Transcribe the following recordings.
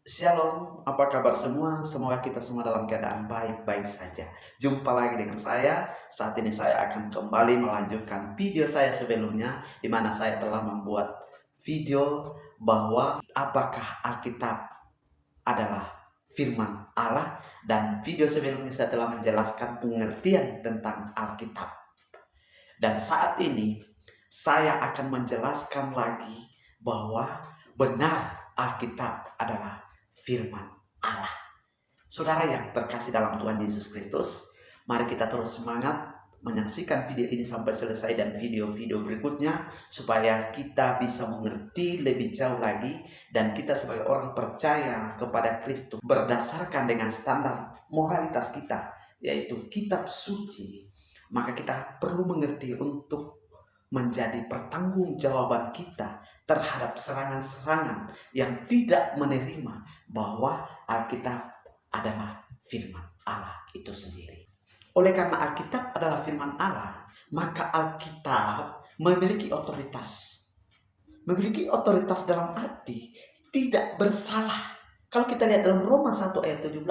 Shalom, apa kabar semua? Semoga kita semua dalam keadaan baik-baik saja. Jumpa lagi dengan saya. Saat ini saya akan kembali melanjutkan video saya sebelumnya, di mana saya telah membuat video bahwa apakah Alkitab adalah firman Allah, dan video sebelumnya saya telah menjelaskan pengertian tentang Alkitab. Dan saat ini saya akan menjelaskan lagi bahwa benar Alkitab adalah firman Allah. Saudara yang terkasih dalam Tuhan Yesus Kristus, mari kita terus semangat menyaksikan video ini sampai selesai dan video-video berikutnya, supaya kita bisa mengerti lebih jauh lagi, dan kita sebagai orang percaya kepada Kristus berdasarkan dengan standar moralitas kita, yaitu kitab suci. Maka kita perlu mengerti untuk menjadi pertanggungjawaban kita terhadap serangan-serangan yang tidak menerima bahwa Alkitab adalah firman Allah itu sendiri. Oleh karena Alkitab adalah firman Allah, maka Alkitab memiliki otoritas. Memiliki otoritas dalam arti tidak bersalah. Kalau kita lihat dalam Roma 1 ayat 17,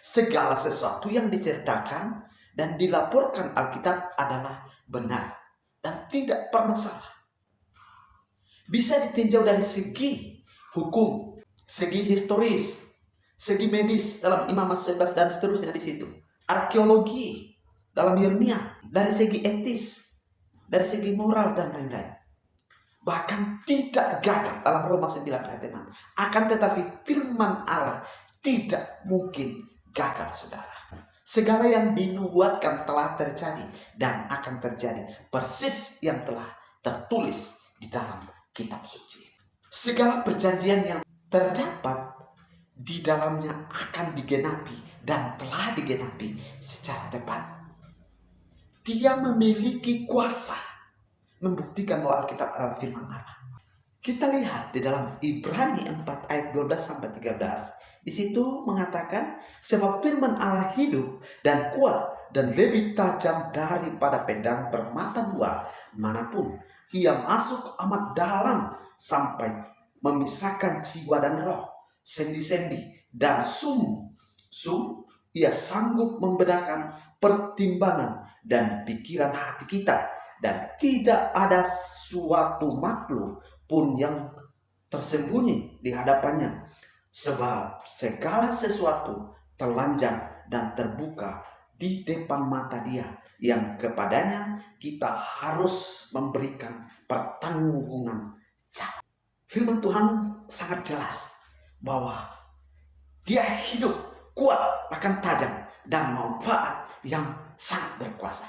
segala sesuatu yang diceritakan dan dilaporkan Alkitab adalah benar dan tidak pernah salah. Bisa ditinjau dari segi hukum, segi historis, segi medis dalam Imamat 11 dan seterusnya di situ. Arkeologi dalam Yeremia, dari segi etis, dari segi moral dan lain-lain. Bahkan tidak gagal dalam Roma 9 ayat 6. Akan tetapi firman Allah tidak mungkin gagal, saudara. Segala yang dinubuatkan telah terjadi dan akan terjadi persis yang telah tertulis di dalam kitab suci. Segala perjanjian yang terdapat di dalamnya akan digenapi dan telah digenapi secara tepat. Dia memiliki kuasa membuktikan bahwa Alkitab adalah firman Allah. Kita lihat di dalam Ibrani 4 ayat 12 sampai 13. Di situ mengatakan, sebab firman Allah hidup dan kuat dan lebih tajam daripada pedang bermata dua manapun. Ia masuk amat dalam sampai memisahkan jiwa dan roh, sendi-sendi dan sum. Ia sanggup membedakan pertimbangan dan pikiran hati kita, dan tidak ada suatu makhluk pun yang tersembunyi di hadapannya, sebab segala sesuatu telanjang dan terbuka di depan mata Dia, yang kepadanya kita harus memberikan pertanggungan jawab. Firman Tuhan sangat jelas bahwa Dia hidup, kuat, bahkan tajam, dan manfaat yang sangat berkuasa,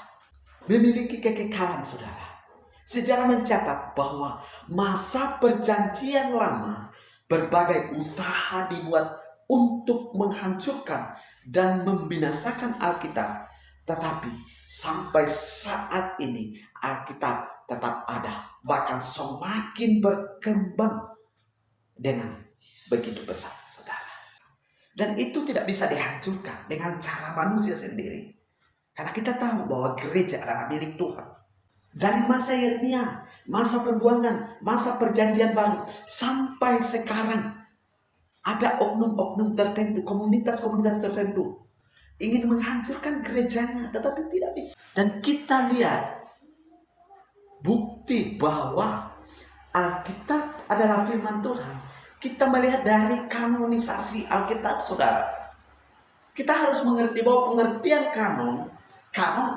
memiliki kekekalan, saudara. Sejarah mencatat bahwa masa perjanjian lama berbagai usaha dibuat untuk menghancurkan dan membinasakan Alkitab. Tetapi sampai saat ini Alkitab tetap ada, bahkan semakin berkembang dengan begitu besar, saudara. Dan itu tidak bisa dihancurkan dengan cara manusia sendiri. Karena kita tahu bahwa gereja adalah milik Tuhan. Dari masa Yeremia, masa perbuangan, masa perjanjian baru, sampai sekarang ada oknum-oknum tertentu, komunitas-komunitas tertentu ingin menghancurkan gerejanya, tetapi tidak bisa. Dan kita lihat bukti bahwa Alkitab adalah firman Tuhan. Kita melihat dari kanonisasi Alkitab, saudara. Kita harus mengerti bahwa pengertian kanon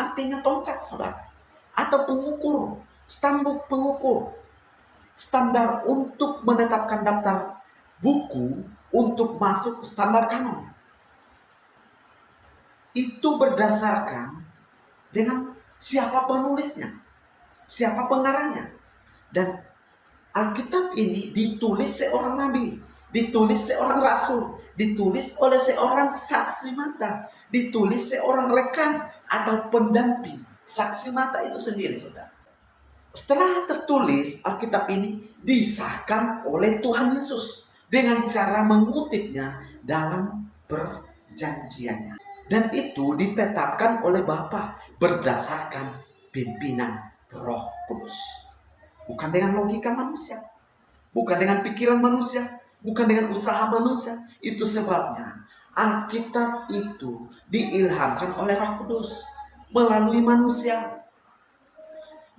artinya tongkat, saudara, atau pengukur, stambuk pengukur, standar untuk menetapkan daftar buku untuk masuk standar kanon. Itu berdasarkan dengan siapa penulisnya, siapa pengarangnya. Dan Alkitab ini ditulis seorang nabi, ditulis seorang rasul, ditulis oleh seorang saksi mata, ditulis seorang rekan atau pendamping. Saksi mata itu sendiri, saudara. Setelah tertulis, Alkitab ini disahkan oleh Tuhan Yesus dengan cara mengutipnya dalam perjanjiannya. Dan itu ditetapkan oleh Bapa berdasarkan pimpinan Roh Kudus. Bukan dengan logika manusia, bukan dengan pikiran manusia, bukan dengan usaha manusia. Itu sebabnya Alkitab itu diilhamkan oleh Roh Kudus melalui manusia.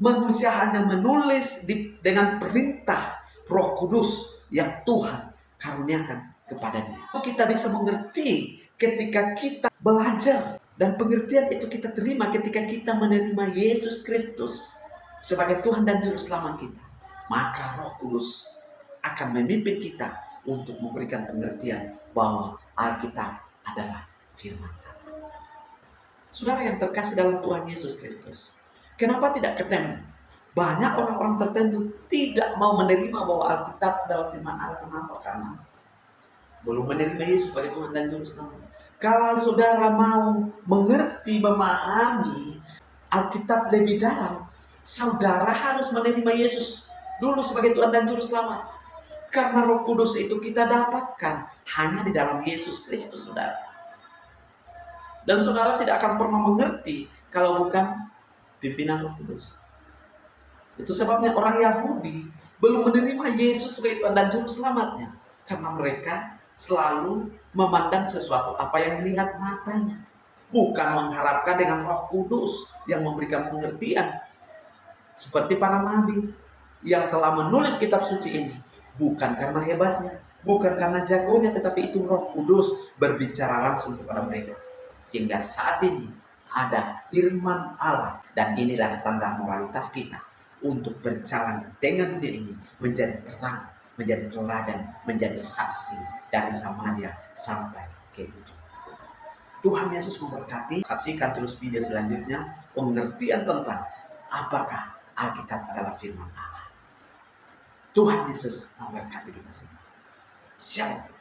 Manusia hanya menulis dengan perintah Roh Kudus yang Tuhan karuniakan kepada dia. Kita bisa mengerti ketika kita belajar, dan pengertian itu kita terima ketika kita menerima Yesus Kristus sebagai Tuhan dan Juru Selamat kita. Maka Roh Kudus akan memimpin kita untuk memberikan pengertian bahwa Alkitab adalah firman Allah. Saudara yang terkasih dalam Tuhan Yesus Kristus, kenapa tidak ketemu? Banyak orang-orang tertentu tidak mau menerima bahwa Alkitab adalah firman Allah. Kenapa? Karena belum menerima Yesus sebagai Tuhan dan Juru Selamat. Kalau saudara mau mengerti, memahami Alkitab lebih dalam, saudara harus menerima Yesus dulu sebagai Tuhan dan Juru Selamat. Karena Roh Kudus itu kita dapatkan hanya di dalam Yesus Kristus, saudara. Dan saudara tidak akan pernah mengerti kalau bukan pimpinan Roh Kudus. Itu sebabnya orang Yahudi belum menerima Yesus sebagai Tuhan dan Juru Selamatnya. Karena mereka selalu memandang sesuatu apa yang dilihat matanya, bukan mengharapkan dengan Roh Kudus yang memberikan pengertian. Seperti para nabi yang telah menulis kitab suci ini, bukan karena hebatnya, bukan karena jagonya, tetapi itu Roh Kudus berbicara langsung kepada mereka. Sehingga saat ini ada firman Allah, dan inilah standar moralitas kita untuk berjalan dengan dunia ini menjadi terang, menjadi teladan, menjadi saksi dari Samaria sampai ke ujung. Tuhan Yesus memberkati. Saksikan terus video selanjutnya pengertian tentang apakah Alkitab adalah firman Allah. Tuhan Yesus memberkati kita semua. Shalom.